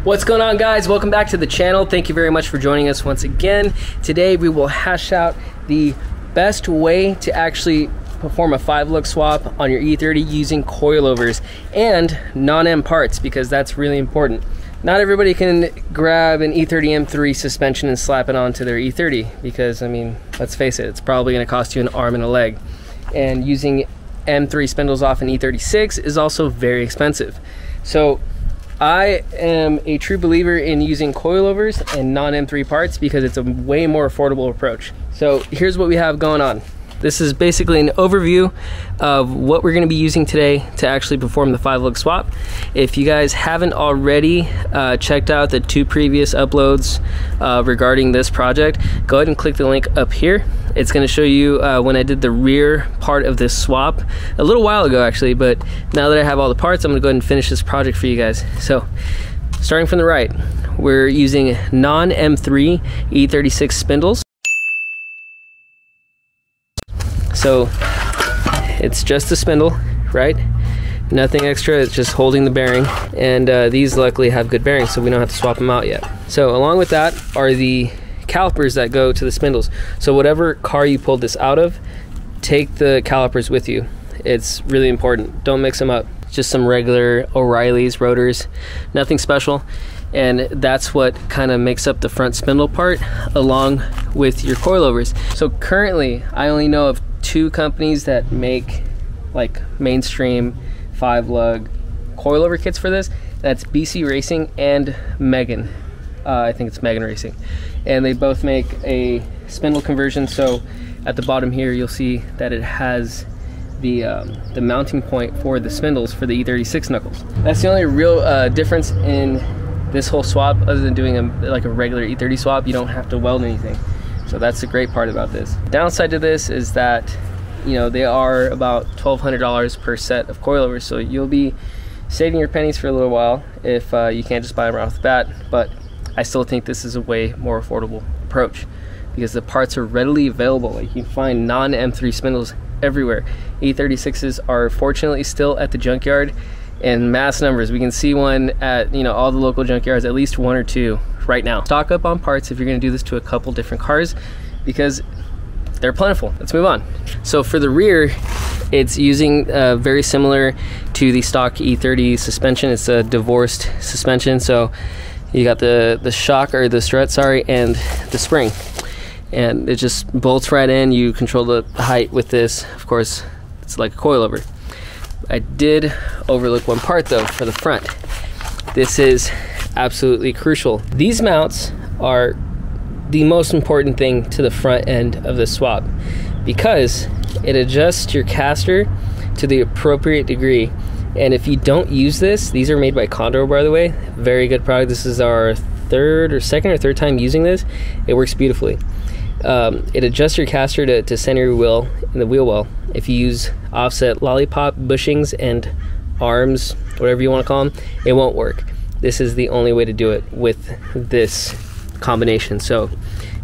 What's going on, guys? Welcome back to the channel. Thank you very much for joining us once again. Today we will hash out the best way to actually perform a 5-lug swap on your E30 using coilovers and non-M parts, because that's really important. Not everybody can grab an E30 M3 suspension and slap it onto their E30 because, I mean, let's face it, it's probably going to cost you an arm and a leg. And using M3 spindles off an E36 is also very expensive. So I am a true believer in using coilovers and non-M3 parts because it's a way more affordable approach. So here's what we have going on. This is basically an overview of what we're going to be using today to actually perform the 5-lug swap. If you guys haven't already checked out the 2 previous uploads regarding this project, go ahead and click the link up here. It's going to show you when I did the rear part of this swap a little while ago actually, but now that I have all the parts, I'm going to go ahead and finish this project for you guys. So starting from the right, we're using non-M3 E36 spindles. So it's just a spindle, right? Nothing extra, it's just holding the bearing. And these luckily have good bearings, so we don't have to swap them out yet. So along with that are the calipers that go to the spindles. So whatever car you pulled this out of, take the calipers with you. It's really important. Don't mix them up. Just some regular O'Reilly's rotors, nothing special. And that's what kind of makes up the front spindle part along with your coilovers. So currently I only know of 2 companies that make like mainstream 5-lug coilover kits for this. That's BC Racing and Megan. I think it's Megan Racing. And they both make a spindle conversion. So at the bottom here you'll see that it has the mounting point for the spindles for the E36 knuckles. That's the only real difference in this whole swap, other than doing like a regular E30 swap. You don't have to weld anything. So that's the great part about this. Downside to this is that, you know, they are about $1,200 per set of coilovers. So you'll be saving your pennies for a little while if you can't just buy them right off the bat. But I still think this is a way more affordable approach because the parts are readily available. Like, you can find non-M3 spindles everywhere. E36s are fortunately still at the junkyard in mass numbers. We can see one at, you know, all the local junkyards, at least 1 or 2 right now. Stock up on parts if you're going to do this to a couple different cars because they're plentiful. Let's move on. So for the rear, it's using very similar to the stock E30 suspension. It's a divorced suspension. So you got the shock, or the strut, sorry, and the spring, and it just bolts right in. You control the height with this. Of course, it's like a coilover. I did overlook one part though for the front. This is absolutely crucial. These mounts are the most important thing to the front end of the swap because it adjusts your caster to the appropriate degree. And if you don't use this, these are made by Condor, by the way, very good product. This is our second or third time using this. It works beautifully. It adjusts your caster to center your wheel in the wheel well. If you use offset lollipop bushings and arms, whatever you want to call them, it won't work. This is the only way to do it with this combination. So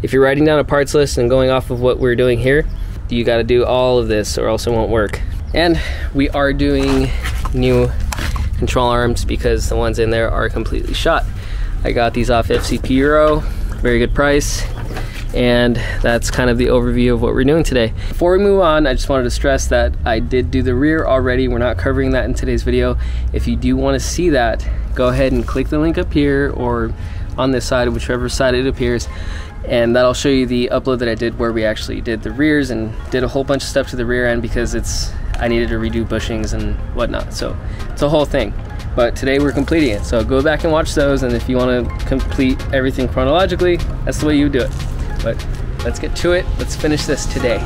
if you're writing down a parts list and going off of what we're doing here, you got to do all of this or else it won't work. And we are doing new control arms because the ones in there are completely shot. I got these off FCP Euro, very good price. And that's kind of the overview of what we're doing today. Before we move on, I just wanted to stress that I did do the rear already. We're not covering that in today's video. If you do want to see that, go ahead and click the link up here or on this side, whichever side it appears, and that'll show you the upload that I did where we actually did the rears and did a whole bunch of stuff to the rear end because I needed to redo bushings and whatnot. So it's a whole thing. But today we're completing it. So go back and watch those, and if you want to complete everything chronologically, that's the way you do it. But let's get to it. Let's finish this today.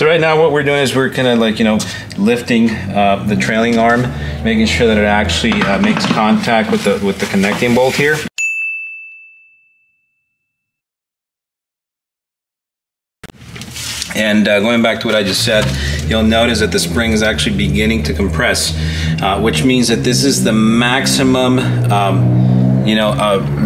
So right now what we're doing is we're kind of like, you know, lifting the trailing arm, making sure that it actually makes contact with the connecting bolt here. And going back to what I just said, you'll notice that the spring is actually beginning to compress, which means that this is the maximum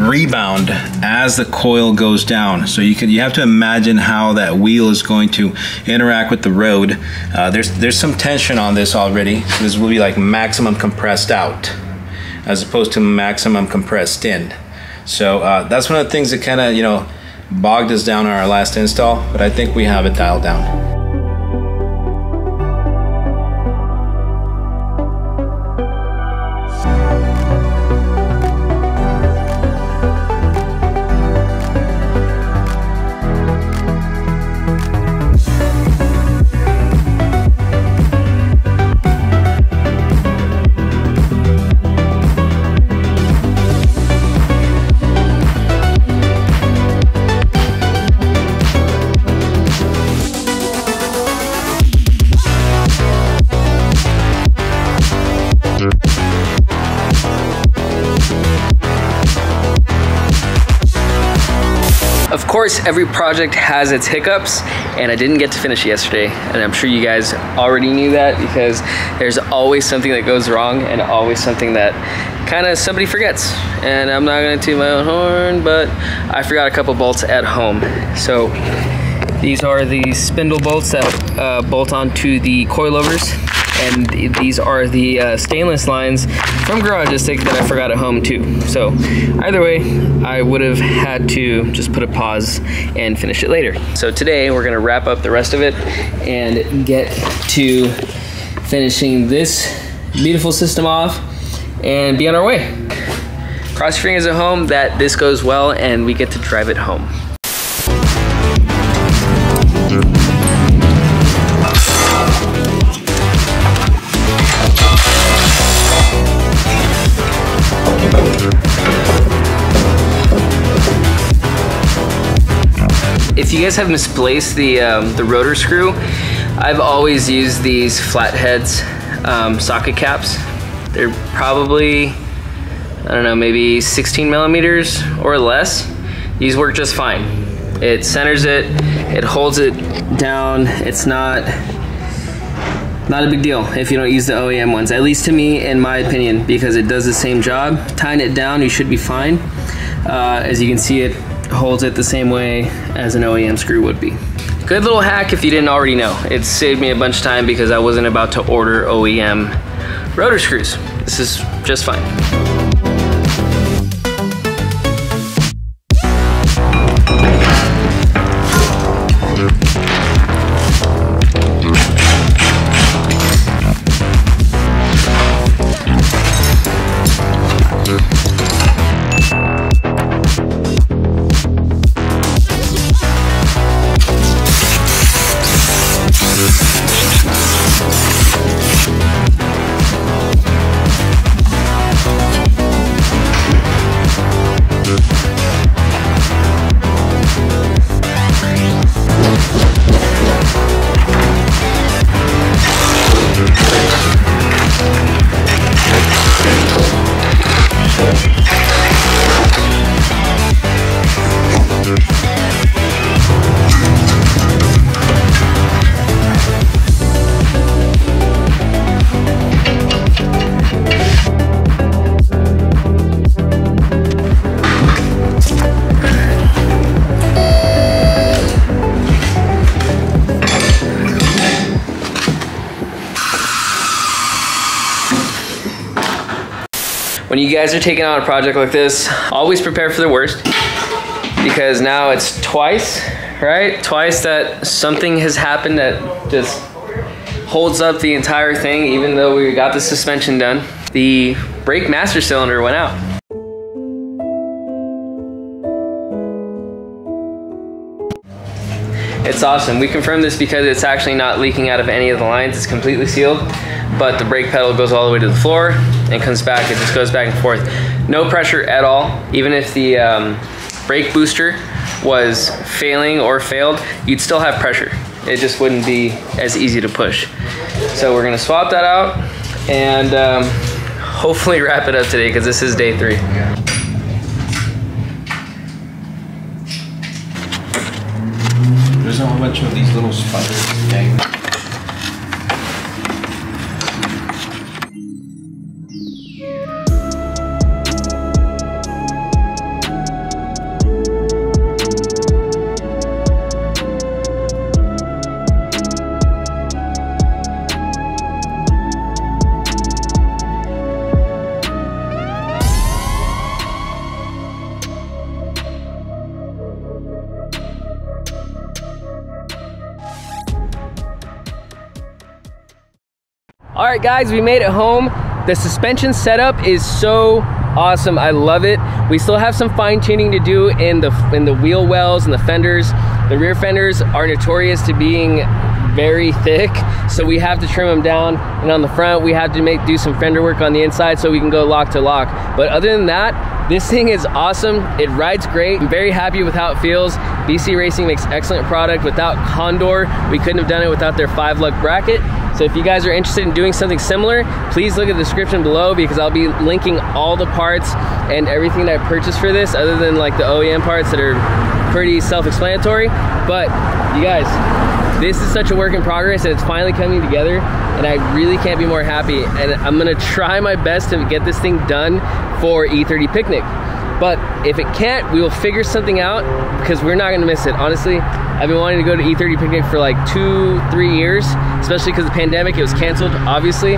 rebound as the coil goes down. So you have to imagine how that wheel is going to interact with the road. There's some tension on this already. So this will be like maximum compressed out as opposed to maximum compressed in. So that's one of the things that kind of, you know, bogged us down on our last install, but I think we have it dialed down. Of course, every project has its hiccups, and I didn't get to finish yesterday, and I'm sure you guys already knew that because there's always something that goes wrong and always something that kind of somebody forgets. And I'm not gonna toot my own horn, but I forgot a couple bolts at home. So these are the spindle bolts that bolt onto the coilovers, and these are the stainless lines from Garagistic that I forgot at home too. So either way, I would have had to just put a pause and finish it later. So today we're gonna wrap up the rest of it and get to finishing this beautiful system off and be on our way. Cross your fingers at home that this goes well and we get to drive it home. If you guys have misplaced the rotor screw, I've always used these flatheads socket caps. They're probably, I don't know, maybe 16 millimeters or less. These work just fine. It centers it, it holds it down. It's not a big deal if you don't use the OEM ones, at least to me, in my opinion, because it does the same job. Tying it down, you should be fine. As you can see, it holds it the same way as an OEM screw would be. Good little hack if you didn't already know. It saved me a bunch of time because I wasn't about to order OEM rotor screws. This is just fine. When you guys are taking on a project like this, always prepare for the worst, because now it's twice, right? Twice that something has happened that just holds up the entire thing, even though we got the suspension done. The brake master cylinder went out. It's awesome. We confirmed this because it's actually not leaking out of any of the lines. It's completely sealed, but the brake pedal goes all the way to the floor and comes back. It just goes back and forth. No pressure at all. Even if the brake booster was failing or failed, you'd still have pressure. it just wouldn't be as easy to push. So we're gonna swap that out and hopefully wrap it up today because this is day 3. There's a whole bunch of these little spiders dangling. All right, guys, we made it home. The suspension setup is so awesome. I love it. We still have some fine tuning to do in the wheel wells and the fenders. The rear fenders are notorious to being very thick, so we have to trim them down. And on the front, we have to do some fender work on the inside so we can go lock to lock. But other than that, this thing is awesome. It rides great. I'm very happy with how it feels. BC Racing makes excellent product. Without Condor, we couldn't have done it without their 5-lug bracket. So if you guys are interested in doing something similar, please look at the description below because I'll be linking all the parts and everything that I purchased for this, other than like the OEM parts that are pretty self-explanatory. But you guys, this is such a work in progress and it's finally coming together and I really can't be more happy. And I'm gonna try my best to get this thing done for E30 Picnic. But if it can't, we will figure something out because we're not gonna miss it. Honestly, I've been wanting to go to E30 Picnic for like 2-3 years, especially because of the pandemic. It was canceled, obviously.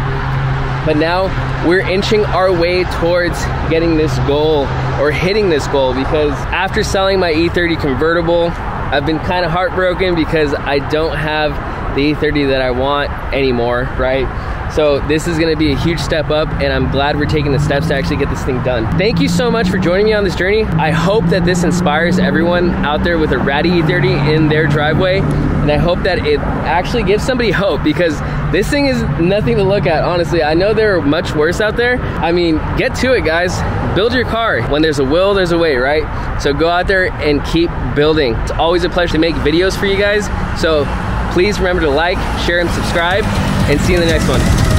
But now we're inching our way towards getting this goal or hitting this goal, because after selling my E30 convertible, I've been kind of heartbroken because I don't have the E30 that I want anymore, right? So this is gonna be a huge step up and I'm glad we're taking the steps to actually get this thing done. Thank you so much for joining me on this journey. I hope that this inspires everyone out there with a ratty E30 in their driveway. And I hope that it actually gives somebody hope, because this thing is nothing to look at, honestly. I know there are much worse out there. I mean, get to it, guys. Build your car. When there's a will, there's a way, right? So go out there and keep building. It's always a pleasure to make videos for you guys. So please remember to like, share, and subscribe, and see you in the next one.